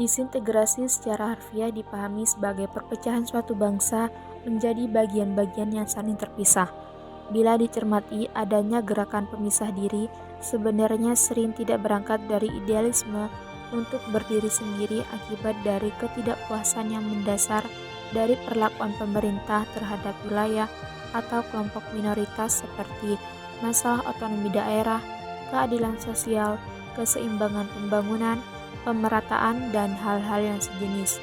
Disintegrasi secara harfiah dipahami sebagai perpecahan suatu bangsa menjadi bagian-bagian yang saling terpisah. Bila dicermati, adanya gerakan pemisah diri sebenarnya sering tidak berangkat dari idealisme untuk berdiri sendiri akibat dari ketidakpuasan yang mendasar dari perlakuan pemerintah terhadap wilayah atau kelompok minoritas seperti masalah otonomi daerah, keadilan sosial, keseimbangan pembangunan, pemerataan, dan hal-hal yang sejenis.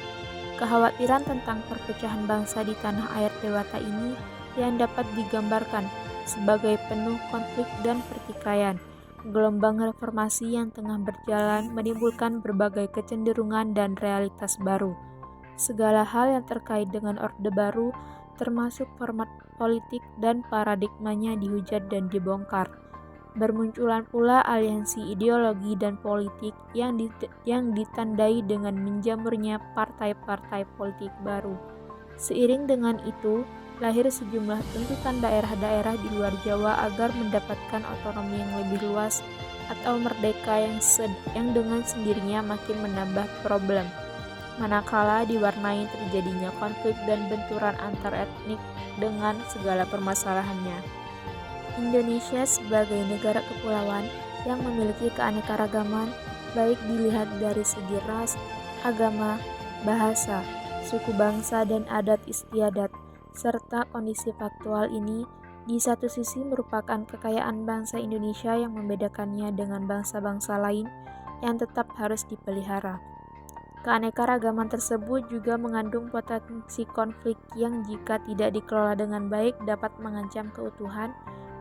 Kekhawatiran tentang perpecahan bangsa di tanah air dewata ini yang dapat digambarkan sebagai penuh konflik dan pertikaian. Gelombang reformasi yang tengah berjalan menimbulkan berbagai kecenderungan dan realitas baru. Segala hal yang terkait dengan Orde Baru, termasuk format politik dan paradigmanya dihujat dan dibongkar. Bermunculan pula aliansi ideologi dan politik yang ditandai dengan menjamurnya partai-partai politik baru. Seiring dengan itu, lahir sejumlah tuntutan daerah-daerah di luar Jawa agar mendapatkan otonomi yang lebih luas atau merdeka yang dengan sendirinya makin menambah problem. Manakala diwarnai terjadinya konflik dan benturan antar etnik dengan segala permasalahannya. Indonesia sebagai negara kepulauan yang memiliki keanekaragaman, baik dilihat dari segi ras, agama, bahasa, suku bangsa, dan adat istiadat, serta kondisi faktual ini di satu sisi merupakan kekayaan bangsa Indonesia yang membedakannya dengan bangsa-bangsa lain yang tetap harus dipelihara. Keanekaragaman tersebut juga mengandung potensi konflik yang jika tidak dikelola dengan baik dapat mengancam keutuhan,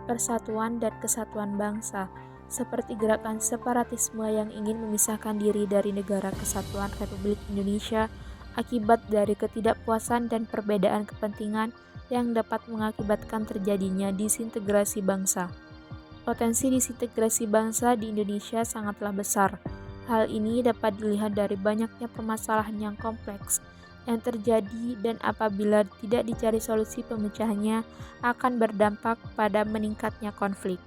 persatuan, dan kesatuan bangsa, seperti gerakan separatisme yang ingin memisahkan diri dari Negara Kesatuan Republik Indonesia akibat dari ketidakpuasan dan perbedaan kepentingan yang dapat mengakibatkan terjadinya disintegrasi bangsa. Potensi disintegrasi bangsa di Indonesia sangatlah besar. Hal ini dapat dilihat dari banyaknya permasalahan yang kompleks yang terjadi dan apabila tidak dicari solusi pemecahannya akan berdampak pada meningkatnya konflik.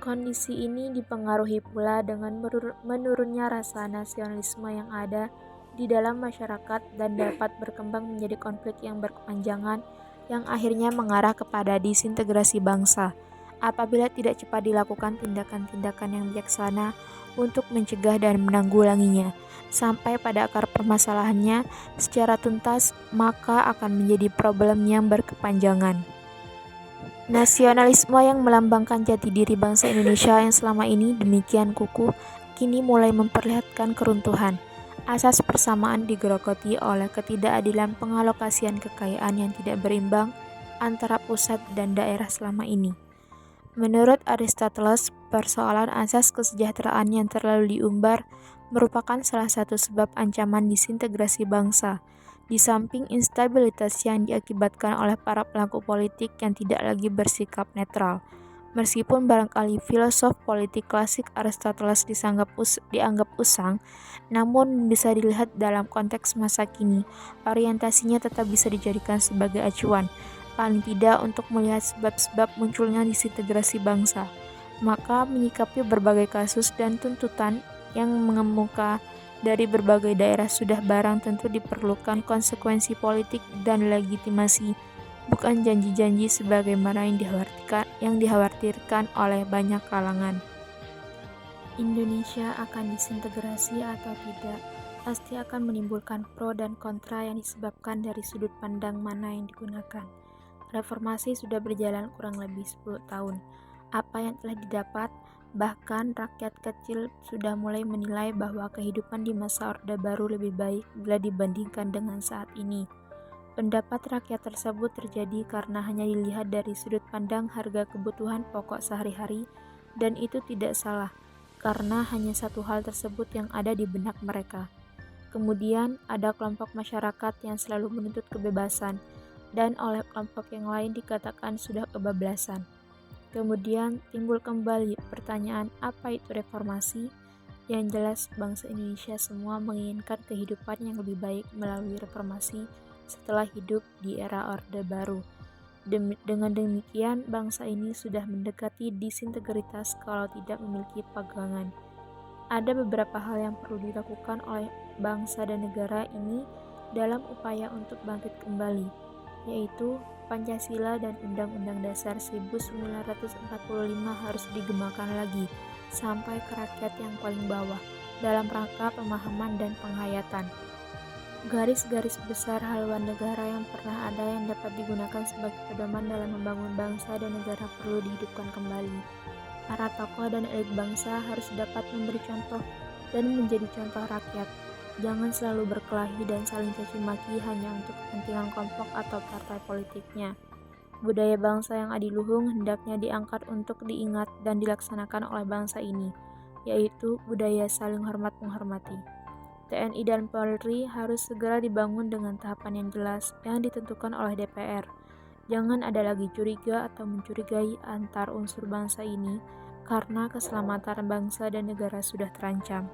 Kondisi ini dipengaruhi pula dengan menurunnya rasa nasionalisme yang ada di dalam masyarakat dan dapat berkembang menjadi konflik yang berkepanjangan yang akhirnya mengarah kepada disintegrasi bangsa. Apabila tidak cepat dilakukan tindakan-tindakan yang bijaksana untuk mencegah dan menanggulanginya sampai pada akar permasalahannya secara tuntas, maka akan menjadi problem yang berkepanjangan. Nasionalisme yang melambangkan jati diri bangsa Indonesia yang selama ini demikian kukuh, kini mulai memperlihatkan keruntuhan. Asas persamaan digerogoti oleh ketidakadilan pengalokasian kekayaan yang tidak berimbang antara pusat dan daerah selama ini. Menurut Aristoteles, persoalan asas kesejahteraan yang terlalu diumbar merupakan salah satu sebab ancaman disintegrasi bangsa, di samping instabilitas yang diakibatkan oleh para pelaku politik yang tidak lagi bersikap netral. Meskipun barangkali filosof politik klasik Aristoteles dianggap usang, namun bisa dilihat dalam konteks masa kini, orientasinya tetap bisa dijadikan sebagai acuan, paling tidak untuk melihat sebab-sebab munculnya disintegrasi bangsa. Maka menyikapi berbagai kasus dan tuntutan yang mengemuka dari berbagai daerah sudah barang tentu diperlukan konsekuensi politik dan legitimasi, bukan janji-janji sebagaimana yang dikhawatirkan oleh banyak kalangan. Indonesia akan disintegrasi atau tidak, pasti akan menimbulkan pro dan kontra yang disebabkan dari sudut pandang mana yang digunakan. Reformasi sudah berjalan kurang lebih 10 tahun. Apa yang telah didapat, bahkan rakyat kecil sudah mulai menilai bahwa kehidupan di masa Orde Baru lebih baik bila dibandingkan dengan saat ini. Pendapat rakyat tersebut terjadi karena hanya dilihat dari sudut pandang harga kebutuhan pokok sehari-hari, dan itu tidak salah, karena hanya satu hal tersebut yang ada di benak mereka. Kemudian ada kelompok masyarakat yang selalu menuntut kebebasan, dan oleh kelompok yang lain dikatakan sudah kebablasan. Kemudian timbul kembali pertanyaan apa itu reformasi? Yang jelas bangsa Indonesia semua menginginkan kehidupan yang lebih baik melalui reformasi setelah hidup di era Orde Baru. Dengan demikian bangsa ini sudah mendekati disintegritas kalau tidak memiliki pegangan. Ada beberapa hal yang perlu dilakukan oleh bangsa dan negara ini dalam upaya untuk bangkit kembali, yaitu Pancasila dan Undang-Undang Dasar 1945 harus digemakan lagi sampai ke rakyat yang paling bawah dalam rangka pemahaman dan penghayatan. Garis-garis besar haluan negara yang pernah ada yang dapat digunakan sebagai pedoman dalam membangun bangsa dan negara perlu dihidupkan kembali. Para tokoh dan elit bangsa harus dapat memberi contoh dan menjadi contoh rakyat. Jangan selalu berkelahi dan saling caci maki hanya untuk kepentingan kelompok atau partai politiknya. Budaya bangsa yang adiluhung hendaknya diangkat untuk diingat dan dilaksanakan oleh bangsa ini, yaitu budaya saling hormat-menghormati. TNI dan Polri harus segera dibangun dengan tahapan yang jelas yang ditentukan oleh DPR. Jangan ada lagi curiga atau mencurigai antar unsur bangsa ini, karena keselamatan bangsa dan negara sudah terancam.